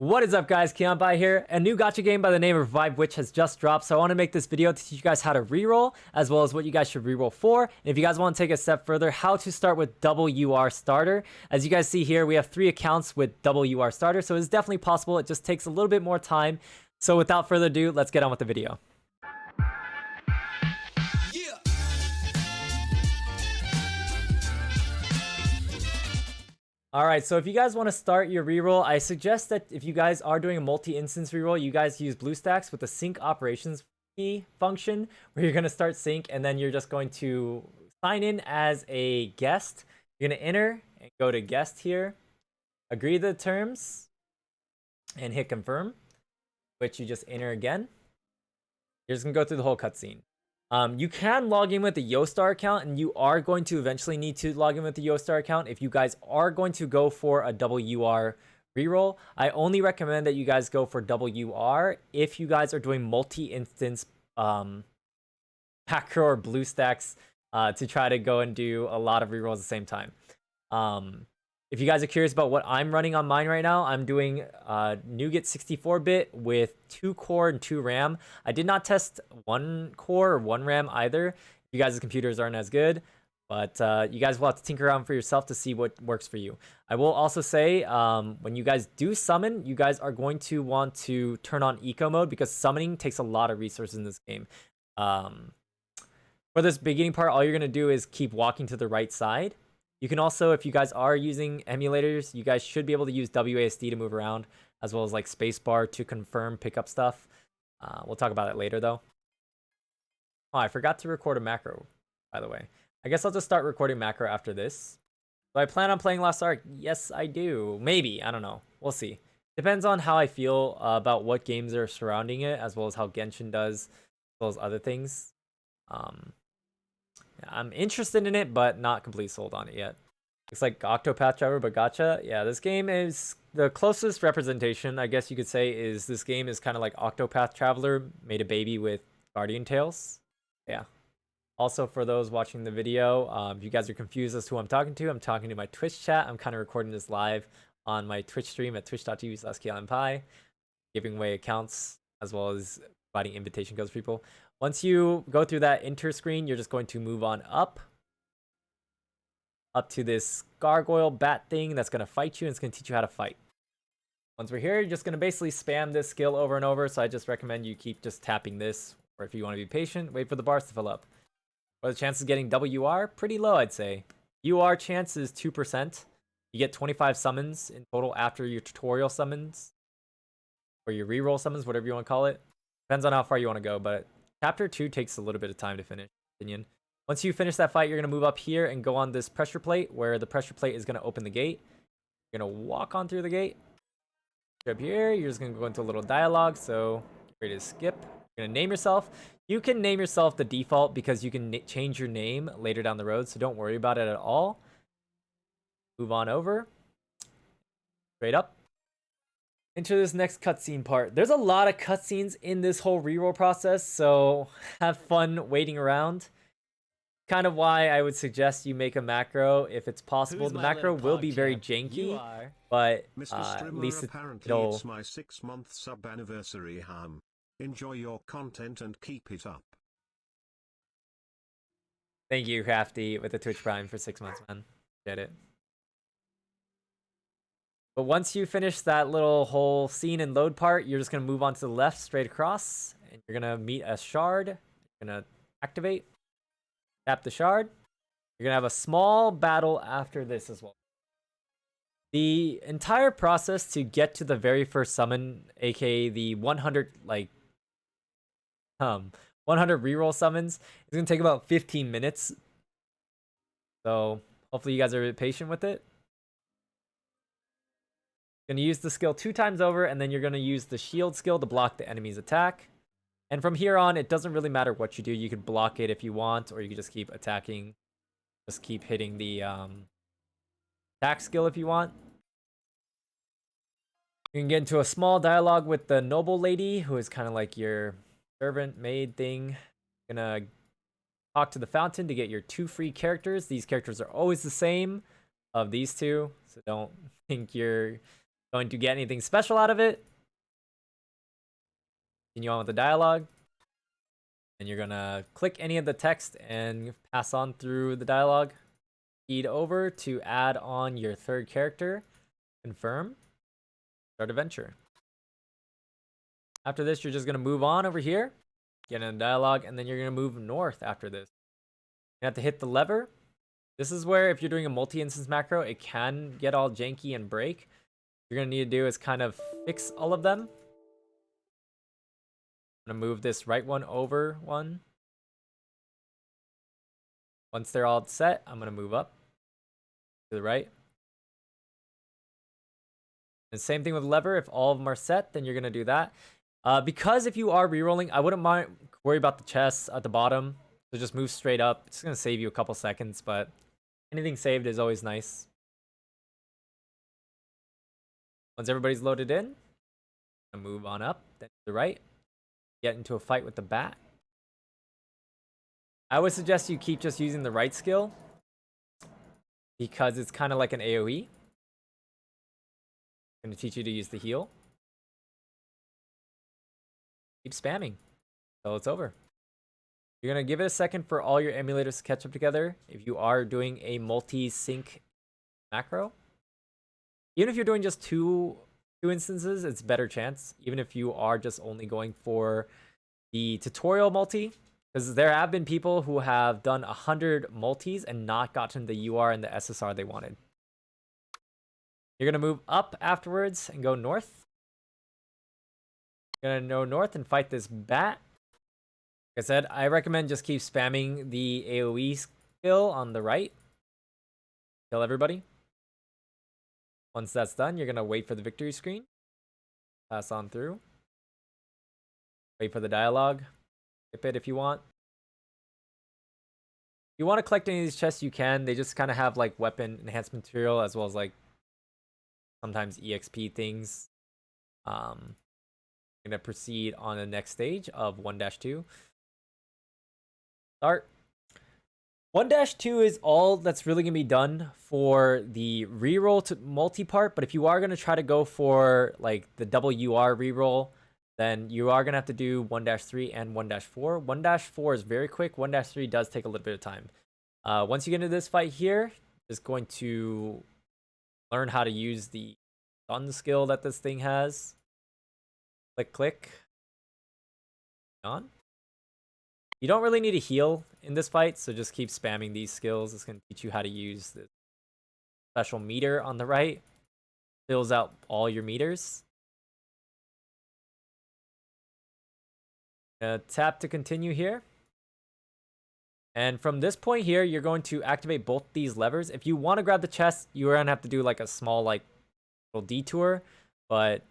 What is up, guys? KeonBai here. A new gacha game by the name of Revive Witch has just dropped, so I want to make this video to teach you guys how to reroll, as well as what you guys should reroll for. And if you guys want to take a step further, how to start with double UR starter. As you guys see here, we have 3 accounts with double UR starter, so it's definitely possible. It just takes a little bit more time. So without further ado, let's get on with the video. Alright, so if you guys want to start your reroll, I suggest that if you guys are doing a multi-instance reroll, you guys use BlueStacks with the sync operations key function, where you're going to start sync, and then you're just going to sign in as a guest. You're going to enter and go to guest here, agree to the terms, and hit confirm, which you just enter again. You're just going to go through the whole cutscene. You can log in with the Yostar account, and you are going to eventually need to log in with the Yostar account if you guys are going to go for a double UR reroll. I only recommend that you guys go for double UR if you guys are doing multi-instance macro or BlueStacks to try to go and do a lot of rerolls at the same time. If you guys are curious about what I'm running on mine right now, I'm doing Nougat 64-bit with 2 core and 2 RAM. I did not test 1 core or 1 RAM either. You guys' computers aren't as good, but you guys will have to tinker around for yourself to see what works for you. I will also say, when you guys do summon, you guys are going to want to turn on eco mode because summoning takes a lot of resources in this game. For this beginning part, all you're going to do is keep walking to the right side. You can also, if you guys are using emulators, you guys should be able to use WASD to move around, as well as like spacebar to confirm pickup stuff. We'll talk about it later, though. Oh, I forgot to record a macro, by the way. I guess I'll just start recording macro after this. Do I plan on playing Lost Ark? Yes, I do. Maybe. I don't know. We'll see. Depends on how I feel about what games are surrounding it, as well as how Genshin does, as well as other things. I'm interested in it, but not completely sold on it yet. It's like Octopath Traveler, but gacha. Yeah, this game is the closest representation, I guess you could say, is this game is kind of like Octopath Traveler made a baby with Guardian Tales. Yeah. Also, for those watching the video, if you guys are confused as to who I'm talking to my Twitch chat. I'm kind of recording this live on my Twitch stream at twitch.tv/KeonBai, giving away accounts as well as providing invitation codes for people. Once you go through that enter screen, you're just going to move on up to this gargoyle bat thing that's going to fight you, and it's going to teach you how to fight. Once we're here, you're just going to basically spam this skill over and over, so I just recommend you keep just tapping this, or if you want to be patient, wait for the bars to fill up. What are the chances of getting double UR? Pretty low, I'd say. UR chance is 2%. You get 25 summons in total after your tutorial summons, or your reroll summons, whatever you want to call it. Depends on how far you want to go, but Chapter 2 takes a little bit of time to finish, in my opinion. Once you finish that fight, you're going to move up here and go on this pressure plate, where the pressure plate is going to open the gate. You're going to walk on through the gate. Up here, you're just going to go into a little dialogue, so get ready to skip. You're going to name yourself. You can name yourself the default because you can change your name later down the road, so don't worry about it at all. Move on over. Straight up. Into this next cutscene part. There's a lot of cutscenes in this whole reroll process, so have fun waiting around. Kind of why I would suggest you make a macro if it's possible. The macro will be very janky, but at least it'll... It's my 6-month sub anniversary, Enjoy your content and keep it up. Thank you, Crafty, with the Twitch Prime for 6 months, man. Get it. But once you finish that little whole scene and load part, you're just going to move on to the left, straight across, and you're going to meet a shard. You're going to activate, tap the shard. You're going to have a small battle after this as well. The entire process to get to the very first summon, aka the 100 reroll summons, is going to take about 15 minutes. So hopefully you guys are a bit patient with it. Going to use the skill 2 times over, and then you're going to use the shield skill to block the enemy's attack. And from here on, it doesn't really matter what you do. You can block it if you want, or you can just keep attacking. Just keep hitting the attack skill if you want. You can get into a small dialogue with the noble lady, who is kind of like your servant maid thing. You're going to talk to the fountain to get your 2 free characters. These characters are always the same of these 2, so don't think you're going to get anything special out of it. Continue on with the dialogue. And you're gonna click any of the text and pass on through the dialogue. Feed over to add on your third character. Confirm. Start adventure. After this, you're just gonna move on over here. Get in a dialogue, and then you're gonna move north after this. You have to hit the lever. This is where if you're doing a multi-instance macro, it can get all janky and break. What you're gonna need to do is kind of fix all of them. I'm gonna move this right one over one. Once they're all set, I'm gonna move up to the right. And same thing with lever. If all of them are set, then you're gonna do that. Because if you are rerolling, I wouldn't worry about the chests at the bottom. So just move straight up. It's gonna save you a couple seconds, but anything saved is always nice. Once everybody's loaded in, I'm gonna move on up, then to the right. Get into a fight with the bat. I would suggest you keep just using the right skill because it's kind of like an AoE. I'm going to teach you to use the heal. Keep spamming until it's over. You're going to give it a second for all your emulators to catch up together if you are doing a multi-sync macro. Even if you're doing just two instances, it's better chance. Even if you are just only going for the tutorial multi, because there have been people who have done 100 multis and not gotten the UR and the SSR they wanted. You're going to move up afterwards and go north. You're going to go north and fight this bat. Like I said, I recommend just keep spamming the AoE skill on the right. Kill everybody. Once that's done, you're going to wait for the victory screen. Pass on through. Wait for the dialogue. Skip it if you want. If you want to collect any of these chests, you can. They just kind of have like weapon enhancement material as well as like sometimes EXP things. I'm going to proceed on the next stage of 1-2. Start. 1-2 is all that's really going to be done for the reroll to multi-part, but if you are going to try to go for like the double UR reroll, then you are going to have to do 1-3 and 1-4. 1-4 is very quick. 1-3 does take a little bit of time. Once you get into this fight here, just going to learn how to use the stun skill that this thing has. Click, click. On. You don't really need to heal in this fight, so just keep spamming these skills. It's going to teach you how to use the special meter on the right. Fills out all your meters. Tap to continue here. And from this point here, you're going to activate both these levers. If you want to grab the chest, you're going to have to do like a small like little detour. But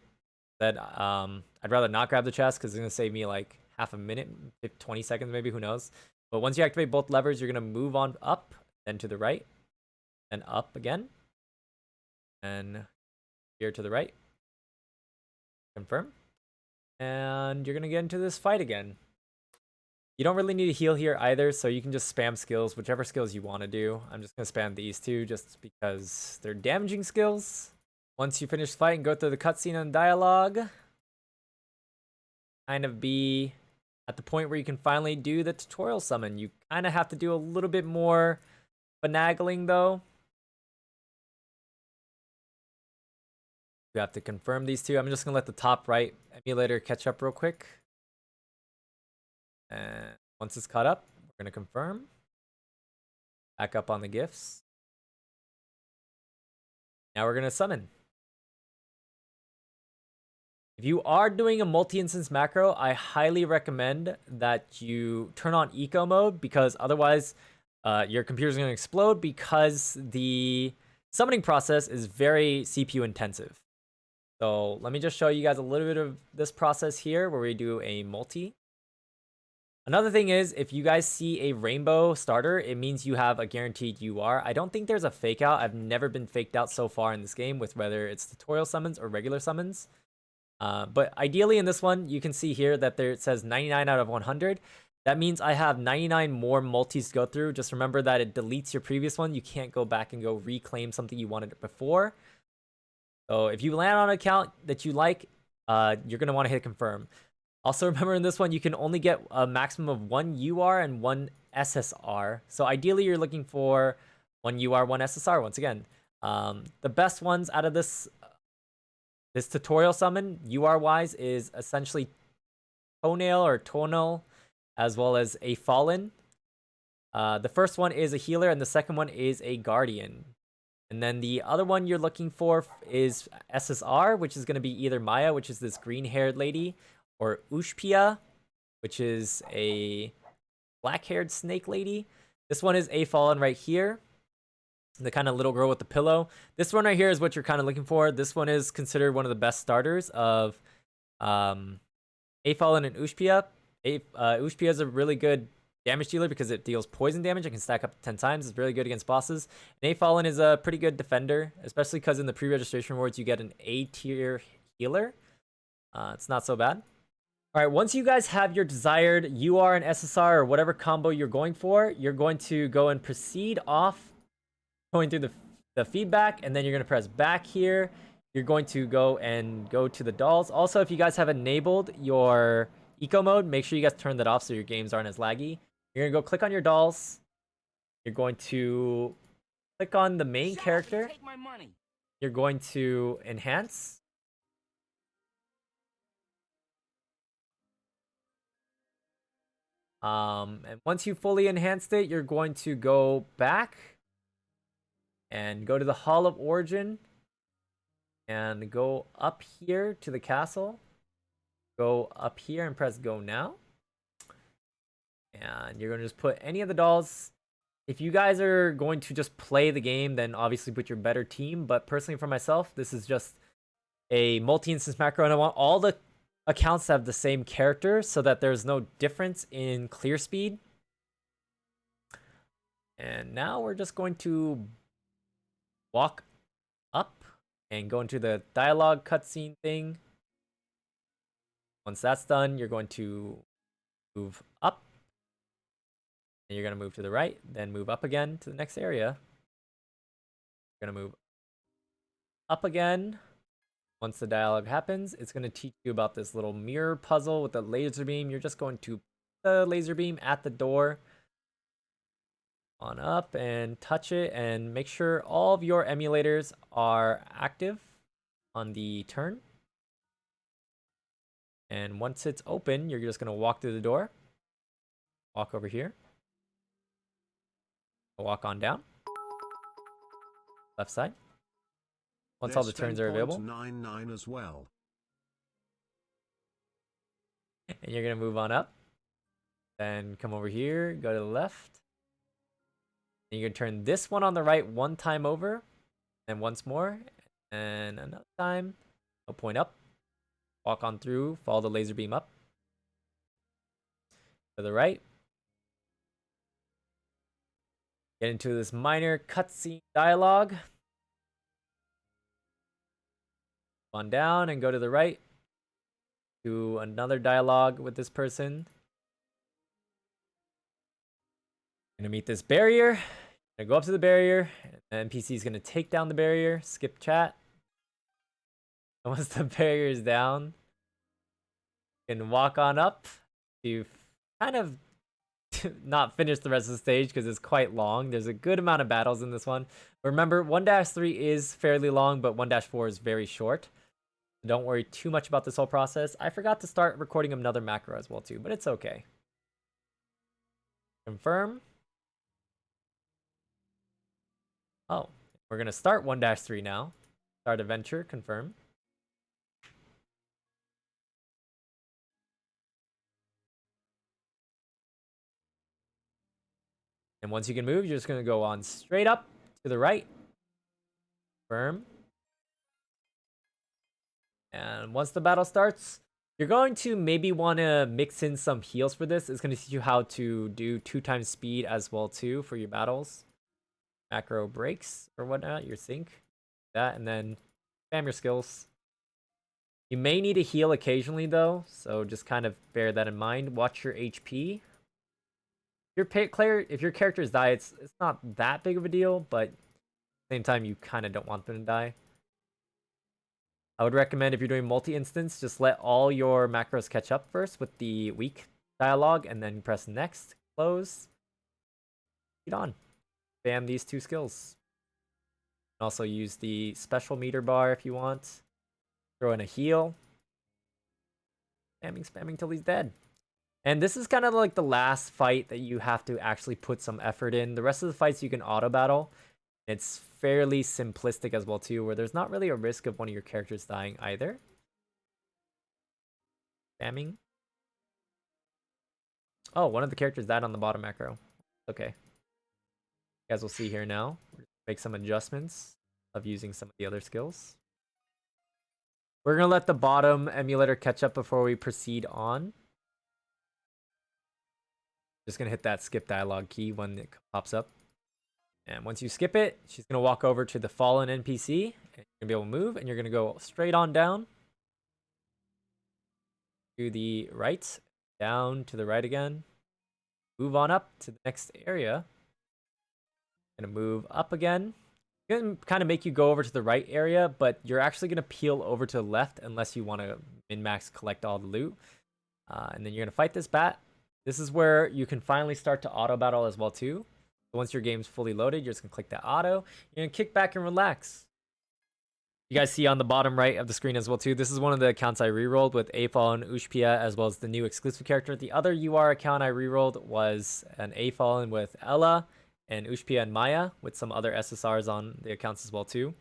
that I'd rather not grab the chest because it's going to save me like half a minute, 20 seconds maybe, who knows. But once you activate both levers, you're going to move on up, then to the right, then up again. And here to the right. Confirm. And you're going to get into this fight again. You don't really need to heal here either, so you can just spam skills, whichever skills you want to do. I'm just going to spam these two just because they're damaging skills. Once you finish the fight and go through the cutscene and dialogue, kind of be at the point where you can finally do the tutorial summon. You kind of have to do a little bit more finagling though. You have to confirm these two. I'm just going to let the top right emulator catch up real quick. And once it's caught up, we're going to confirm. Back up on the gifts. Now we're going to summon. If you are doing a multi-instance macro, I highly recommend that you turn on eco mode because otherwise your computer's going to explode because the summoning process is very CPU intensive. So let me just show you guys a little bit of this process here where we do a multi. Another thing is, if you guys see a rainbow starter, it means you have a guaranteed UR. I don't think there's a fake out. I've never been faked out so far in this game with whether it's tutorial summons or regular summons. But ideally in this one, you can see here that there it says 99 out of 100. That means I have 99 more multis to go through. Just remember that it deletes your previous one. You can't go back and go reclaim something you wanted before. So if you land on an account that you like, you're going to want to hit confirm. Also remember in this one, you can only get a maximum of 1 UR and 1 SSR. So ideally you're looking for 1 UR, 1 SSR once again. The best ones out of this tutorial summon, UR wise, is essentially Toenail or Tonal, as well as a Fallen. The first one is a healer and the second one is a Guardian. And then the other one you're looking for is SSR, which is going to be either Maya, which is this green-haired lady, or Ushpia, which is a black-haired snake lady. This one is a Fallen right here, the kind of little girl with the pillow. This one right here is what you're kind of looking for. This one is considered one of the best starters of a Fallen and Ushpia. Ushpia is a really good damage dealer because it deals poison damage. It can stack up to 10 times. It's really good against bosses. And A Fallen is a pretty good defender, especially because in the pre-registration rewards you get an A tier healer. It's not so bad. All right, once you guys have your desired UR and SSR or whatever combo you're going for, you're going to go and proceed off going through the feedback, and then you're going to press back here. You're going to go to the dolls. Also, if you guys have enabled your eco mode, make sure you guys turn that off so your games aren't as laggy. You're going to go click on your dolls. You're going to click on the main character. You're going to enhance. And once you fully enhanced it, you're going to go back and go to the Hall of Origin and go up here to the castle. Go up here and press go now. And you're going to just put any of the dolls. If you guys are going to just play the game, then obviously put your better team. But personally for myself, this is just a multi-instance macro, and I want all the accounts to have the same character so that there's no difference in clear speed. And now we're just going to walk up and go into the dialogue cutscene thing. Once that's done, you're going to move up. And you're going to move to the right, then move up again to the next area. You're going to move up again. Once the dialogue happens, it's going to teach you about this little mirror puzzle with the laser beam. You're just going to put the laser beam at the door. On up and touch it and make sure all of your emulators are active on the turn. And once it's open, you're just going to walk through the door. Walk over here. Walk on down. Left side. Once all the turns are available. 99 as well. And you're going to move on up. Then come over here, go to the left. And you're going to turn this one on the right one time over. And once more. And another time. No point up. Walk on through, follow the laser beam up. To the right. Get into this minor cutscene dialogue. On down and go to the right. Do another dialogue with this person. Gonna meet this barrier. Gonna go up to the barrier. And the NPC is gonna take down the barrier. Skip chat. And once the barrier is down, you can walk on up to kind of not finish the rest of the stage because it's quite long. There's a good amount of battles in this one. Remember, 1-3 is fairly long, but 1-4 is very short. Don't worry too much about this whole process. I forgot to start recording another macro as well too, but it's okay. Confirm. Oh, we're going to start 1-3 now. Start adventure, confirm. And once you can move, you're just going to go on straight up to the right. Confirm. And once the battle starts, you're going to maybe want to mix in some heals for this. It's going to teach you how to do 2x speed as well too for your battles. Macro breaks or whatnot, your sync. That, and then spam your skills. You may need a heal occasionally though, so just kind of bear that in mind. Watch your HP. If your characters die, it's not that big of a deal, but at the same time, you kind of don't want them to die. I would recommend if you're doing multi-instance, just let all your macros catch up first with the weak dialogue, and then press next, close, keep on. Spam these 2 skills. Also use the special meter bar if you want. Throw in a heal. Spamming till he's dead. And this is kind of like the last fight that you have to actually put some effort in. The rest of the fights you can auto battle. It's fairly simplistic as well too, where there's not really a risk of one of your characters dying either. Spamming. Oh, one of the characters died on the bottom macro. Okay. You guys will see here now. Make some adjustments of using some of the other skills. We're going to let the bottom emulator catch up before we proceed on. Just going to hit that skip dialogue key when it pops up. And once you skip it, she's going to walk over to the fallen NPC. And you're going to be able to move, and you're going to go straight on down. To the right. Down to the right again. Move on up to the next area. Going to move up again. It's going to kind of make you go over to the right area, but you're actually going to peel over to the left unless you want to min-max collect all the loot. And then you're going to fight this bat. This is where you can finally start to auto battle as well too. So once your game's fully loaded, you're just going to click that auto. You're going to kick back and relax. You guys see on the bottom right of the screen as well too. This is one of the accounts I rerolled with Afallen, Ushpia, as well as the new exclusive character. The other UR account I rerolled was an Afallen with Ella and Ushpia and Maya, with some other SSRs on the accounts as well too.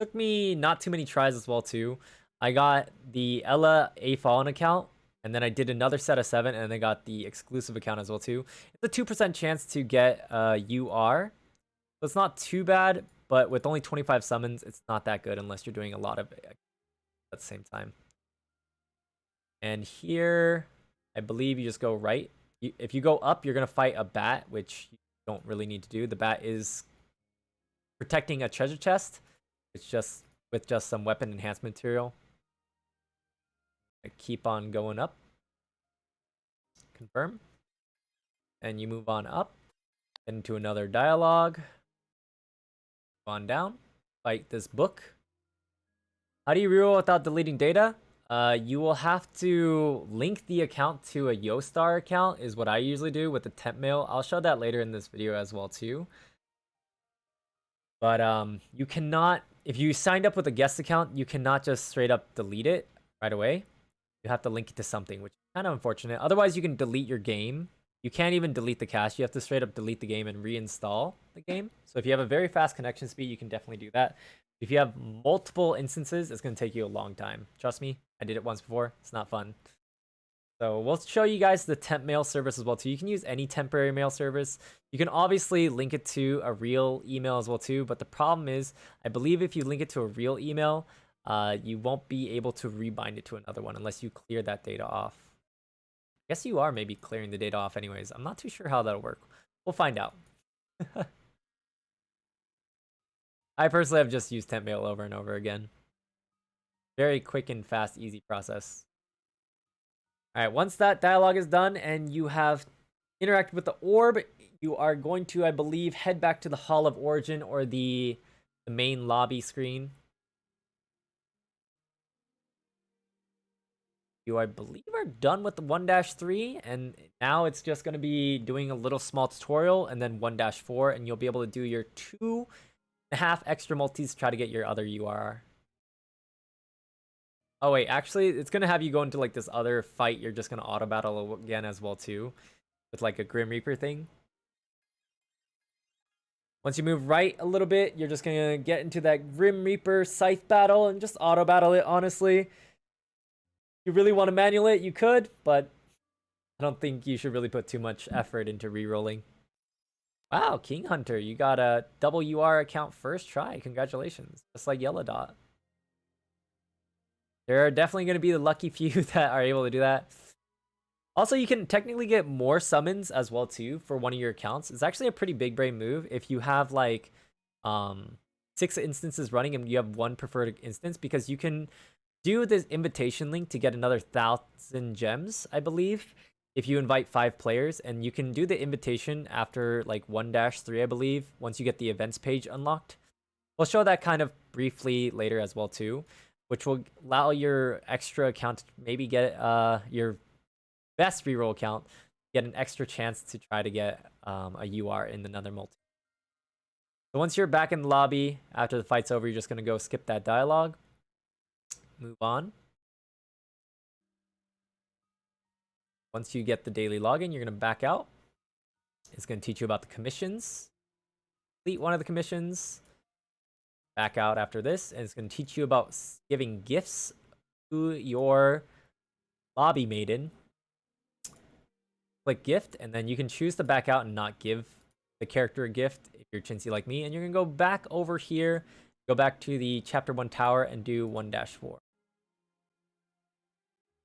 Took me not too many tries as well too. I got the Ella Afallen account, and then I did another set of 7, and then got the exclusive account as well too. It's a 2% chance to get UR. So it's not too bad, but with only 25 summons, it's not that good unless you're doing a lot of it at the same time. And here, I believe you just go right. If you go up, you're going to fight a bat, which you don't really need to do. The bat is protecting a treasure chest. It's just with just some weapon enhancement material. I keep on going up. Confirm. And you move on up into another dialogue. Move on down. Fight this book. How do you reroll without deleting data? You will have to link the account to a Yostar account, is what I usually do with the temp mail. I'll show that later in this video as well too. But you cannot, if you signed up with a guest account, you cannot just straight up delete it right away. You have to link it to something, which is kind of unfortunate. Otherwise, you can delete your game. You can't even delete the cache. You have to straight up delete the game and reinstall the game. So if you have a very fast connection speed, you can definitely do that. If you have multiple instances, it's going to take you a long time. Trust me, I did it once before. It's not fun. So we'll show you guys the temp mail service as well too. You can use any temporary mail service. You can obviously link it to a real email as well too. But the problem is, I believe if you link it to a real email, you won't be able to rebind it to another one unless you clear that data off. I guess you are maybe clearing the data off anyways. I'm not too sure how that'll work. We'll find out. I personally have just used temp mail over and over again. Very quick and fast, easy process. All right, once that dialogue is done and you have interacted with the orb, you are going to, I believe, head back to the Hall of Origin or the main lobby screen. You, I believe, are done with the 1-3, and now it's just going to be doing a little small tutorial and then 1-4, and you'll be able to do your 2.5 extra multis to try to get your other UR. Oh wait, actually, it's going to have you go into like this other fight. You're just going to auto battle again as well too, with like a Grim Reaper thing. Once you move right a little bit, you're just going to get into that Grim Reaper scythe battle and just auto battle it, honestly. If you really want to manual it, you could, but I don't think you should really put too much effort into rerolling. Wow, King Hunter, you got a double UR account first try. Congratulations. Just like Yellow Dot. There are definitely going to be the lucky few that are able to do that. Also, you can technically get more summons as well too for one of your accounts. It's actually a pretty big brain move if you have like 6 instances running and you have 1 preferred instance, because you can do this invitation link to get another 1,000 gems, I believe, if you invite 5 players, and you can do the invitation after like 1-3, I believe, once you get the events page unlocked. We'll show that kind of briefly later as well too, which will allow your extra account to maybe get your best reroll account, get an extra chance to try to get a UR in another multi. So once you're back in the lobby after the fight's over, you're just gonna go skip that dialogue, move on. Once you get the daily login, you're gonna back out. It's gonna teach you about the commissions. Complete one of the commissions. Back out after this, and it's gonna teach you about giving gifts to your lobby maiden. Click gift, and then you can choose to back out and not give the character a gift if you're chintzy like me. And you're gonna go back over here, go back to the chapter 1 tower and do 1-4.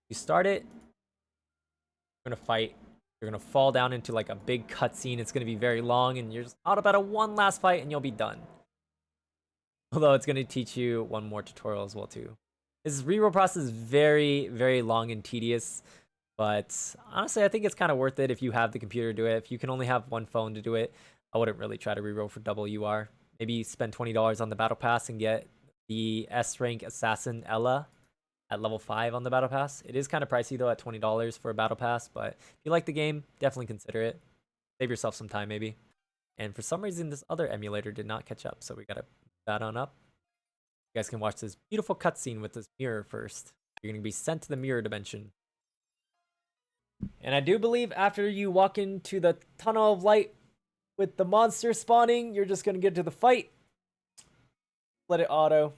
You start it, you're gonna fight. You're gonna fall down into like a big cutscene. It's gonna be very long, and you're just out about one last fight, and you'll be done. Although it's gonna teach you one more tutorial as well too. This reroll process is very, very long and tedious. But honestly, I think it's kind of worth it if you have the computer to do it. If you can only have one phone to do it, I wouldn't really try to reroll for double UR. Maybe spend $20 on the battle pass and get the S rank assassin Ella at level 5 on the battle pass. It is kind of pricey though at $20 for a battle pass, but if you like the game, definitely consider it. Save yourself some time maybe. And for some reason, this other emulator did not catch up, so we gotta move that on up. You guys can watch this beautiful cutscene with this mirror first. You're gonna be sent to the mirror dimension. And I do believe after you walk into the tunnel of light with the monster spawning, you're just gonna get to the fight. Let it auto.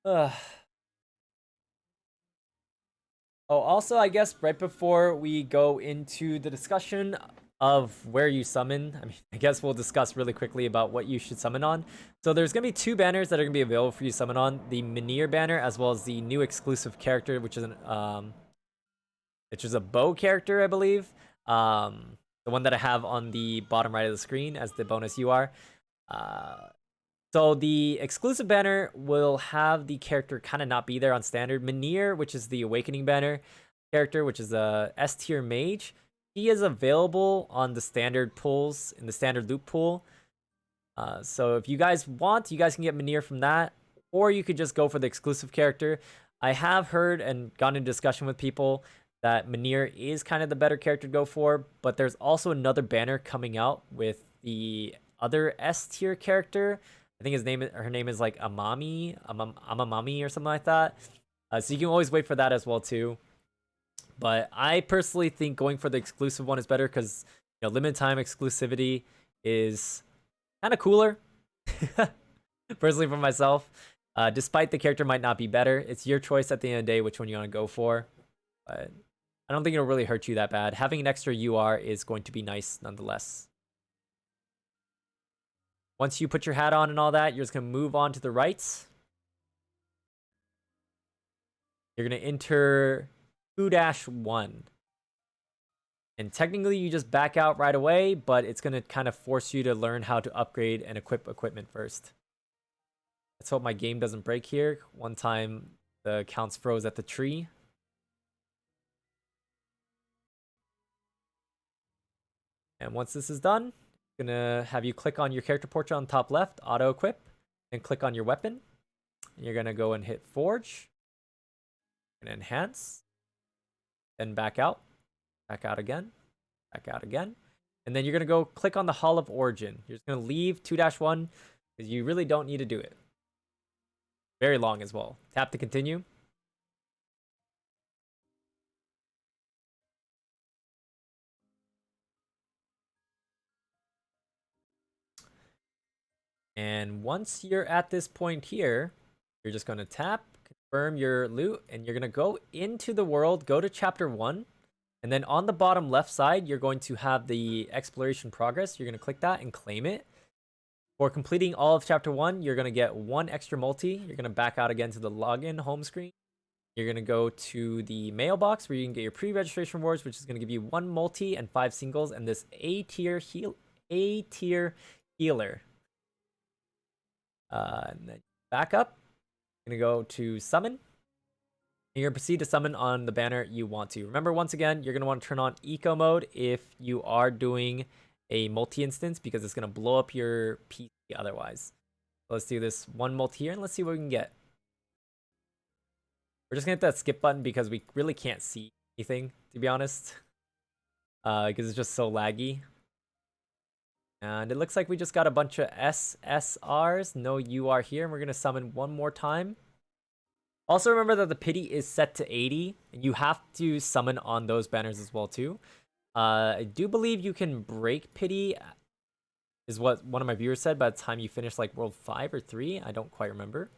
Oh, also, I guess right before we go into the discussion of where you summon, I guess we'll discuss really quickly about what you should summon on. So there's gonna be 2 banners that are gonna be available for you to summon on: the Mynheer banner, as well as the new exclusive character, which is a bow character, I believe. The one that I have on the bottom right of the screen as the bonus UR. So the exclusive banner will have the character kind of not be there on standard. Mynheer, which is the awakening banner character, which is a S tier mage, he is available on the standard pools, in the standard loot pool. So if you guys want, you guys can get Mynheer from that, or you could just go for the exclusive character. I have heard and gotten in discussion with people that Mynheer is kind of the better character to go for, but there's also another banner coming out with the other S tier character. I think her name is like Amami or something like that. So you can always wait for that as well too. But I personally think going for the exclusive one is better because, you know, limited time exclusivity is kind of cooler. Personally, for myself, despite the character might not be better, it's your choice at the end of the day which one you want to go for. But I don't think it'll really hurt you that bad. Having an extra UR is going to be nice nonetheless. Once you put your hat on and all that, you're just going to move on to the right. You're going to enter 2-1. And technically, you just back out right away, but it's going to kind of force you to learn how to upgrade and equip equipment first. Let's hope my game doesn't break here. One time, the counts froze at the tree. And once this is done, I'm gonna have you click on your character portrait on top left, auto equip, and click on your weapon. And you're gonna go and hit forge and enhance, then back out again, back out again. And then you're gonna go click on the Hall of Origin. You're just gonna leave 2-1 because you really don't need to do it. Very long as well. Tap to continue. And once you're at this point here, you're just going to tap, confirm your loot, and you're going to go into the world, go to chapter 1, and then on the bottom left side, you're going to have the exploration progress. You're going to click that and claim it. For completing all of chapter 1, you're going to get 1 extra multi. You're going to back out again to the login home screen. You're going to go to the mailbox where you can get your pre-registration rewards, which is going to give you 1 multi and 5 singles, and this A tier healer. And then back up. You're gonna go to summon. And you're gonna proceed to summon on the banner you want to. Remember, once again, you're gonna want to turn on eco mode if you are doing a multi-instance because it's gonna blow up your PC otherwise. So let's do this one multi here and let's see what we can get. We're just gonna hit that skip button because we really can't see anything, to be honest. Because it's just so laggy. And it looks like we just got a bunch of SSRs, no UR here, and we're gonna summon one more time. Also remember that the pity is set to 80, and you have to summon on those banners as well too. I do believe you can break pity, is what one of my viewers said, by the time you finish like world 5 or 3, I don't quite remember.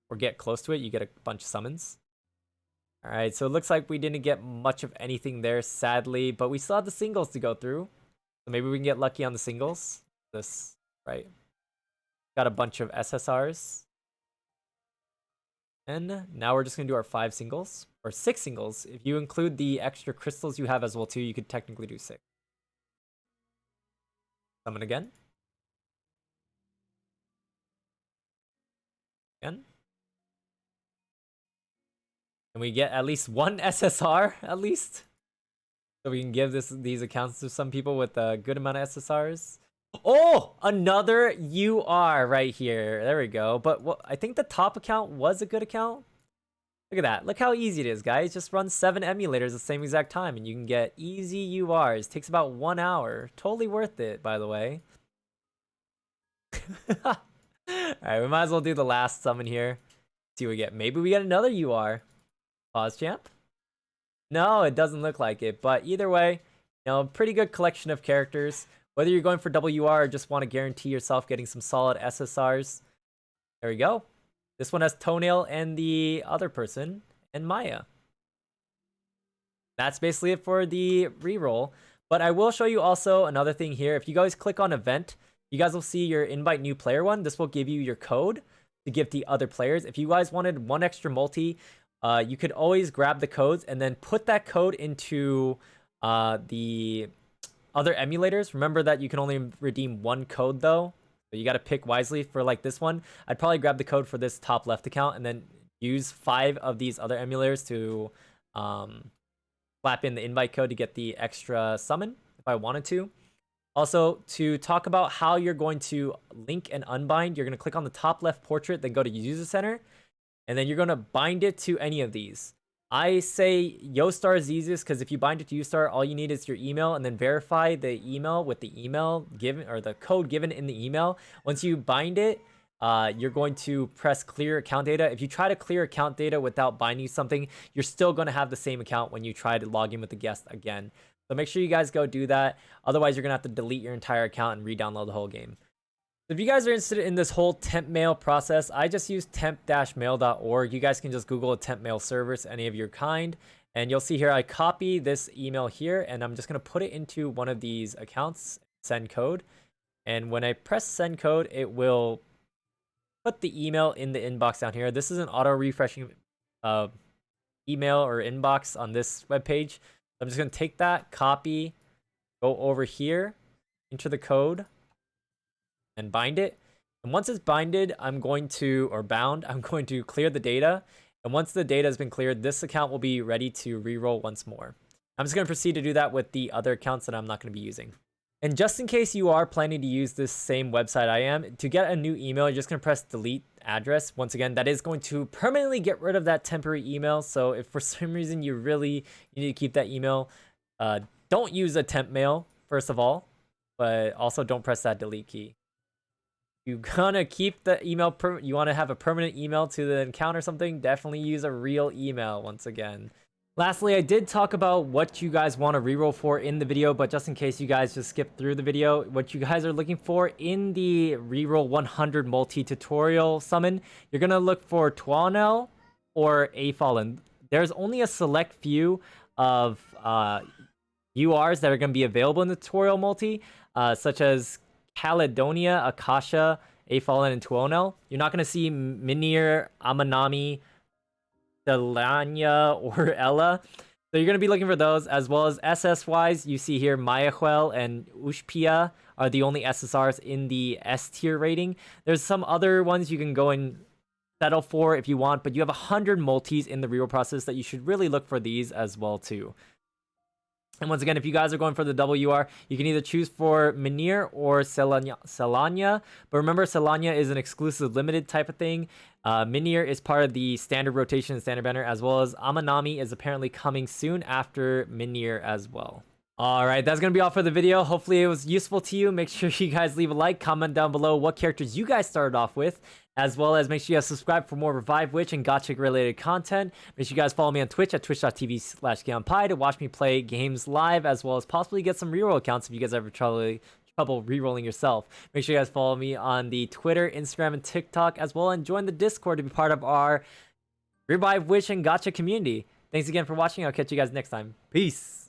Or get close to it, you get a bunch of summons. Alright, so it looks like we didn't get much of anything there, sadly, but we still have the singles to go through. So maybe we can get lucky on the singles. This, right. Got a bunch of SSRs. And now we're just going to do our 5 singles. Or 6 singles. If you include the extra crystals you have as well too, you could technically do 6. Summon again. Again. And we get at least one SSR, at least. So we can give these accounts to some people with a good amount of SSRs. Oh, another UR right here. There we go. But I think the top account was a good account. Look at that. Look how easy it is, guys. Just run 7 emulators at the same exact time and you can get easy URs. Takes about 1 hour. Totally worth it, by the way. Alright, we might as well do the last summon here. See what we get. Maybe we get another UR. Pause champ? No, it doesn't look like it. But either way, you know, pretty good collection of characters. Whether you're going for WR or just want to guarantee yourself getting some solid SSRs. There we go. This one has Toenail and the other person, and Maya. That's basically it for the reroll. But I will show you also another thing here. If you guys click on event, you guys will see your invite new player one. This will give you your code to give the other players. If you guys wanted one extra multi, you could always grab the codes and then put that code into the other emulators. Remember that you can only redeem one code though. So you got to pick wisely for like this one. I'd probably grab the code for this top left account and then use 5 of these other emulators to slap in the invite code to get the extra summon if I wanted to. Also, to talk about how you're going to link and unbind, you're going to click on the top left portrait, then go to user center, and then you're going to bind it to any of these. I say Yostar is easiest because if you bind it to Yostar, all you need is your email and then verify the email with the email given or the code given in the email. Once you bind it, you're going to press clear account data. If you try to clear account data without binding something, you're still going to have the same account when you try to log in with the guest again. So make sure you guys go do that. Otherwise, you're going to have to delete your entire account and re-download the whole game. So if you guys are interested in this whole temp mail process, I just use temp-mail.org. You guys can just Google a temp mail service, any of your kind. And you'll see here, I copy this email here, and I'm just going to put it into one of these accounts, send code. And when I press send code, it will put the email in the inbox down here. This is an auto-refreshing email or inbox on this webpage. I'm just going to take that, copy, go over here, enter the code, and bind it. And once it's binded, I'm going to clear the data. And once the data has been cleared, this account will be ready to reroll once more. I'm just going to proceed to do that with the other accounts that I'm not going to be using. And just in case you are planning to use this same website I am, to get a new email, you're just going to press delete address. Once again, that is going to permanently get rid of that temporary email. So if for some reason you need to keep that email, don't use a temp mail, first of all, but also don't press that delete key. You're gonna keep the email, you want to have a permanent email to the account or something, definitely use a real email once again. Lastly, I did talk about what you guys want to reroll for in the video, but just in case you guys just skipped through the video, what you guys are looking for in the reroll 100 multi-tutorial summon, you're going to look for Tuonel or A Fallen. There's only a select few of URs that are going to be available in the tutorial multi, such as Caledonia, Akasha, A Fallen, and Tuonel. You're not going to see Minir, Amanami, Delania, or Ella. So you're going to be looking for those, as well as SS-wise. You see here Mayahuel and Ushpia are the only SSRs in the S tier rating. There's some other ones you can go and settle for if you want, but you have 100 multis in the reroll process that you should really look for these as well too. And once again, if you guys are going for the double UR, you can either choose for Minir or Selanya. But remember, Selanya is an exclusive limited type of thing. Minir is part of the standard rotation and standard banner, as well as Amanami is apparently coming soon after Minir as well. Alright, that's going to be all for the video. Hopefully it was useful to you. Make sure you guys leave a like, comment down below what characters you guys started off with, as well as make sure you guys subscribe for more Revive Witch and Gotcha related content. Make sure you guys follow me on Twitch at twitch.tv/GamePie to watch me play games live, as well as possibly get some reroll accounts if you guys ever trouble rerolling yourself. Make sure you guys follow me on the Twitter, Instagram, and TikTok as well, and join the Discord to be part of our Revive Witch and Gotcha community. Thanks again for watching. I'll catch you guys next time. Peace.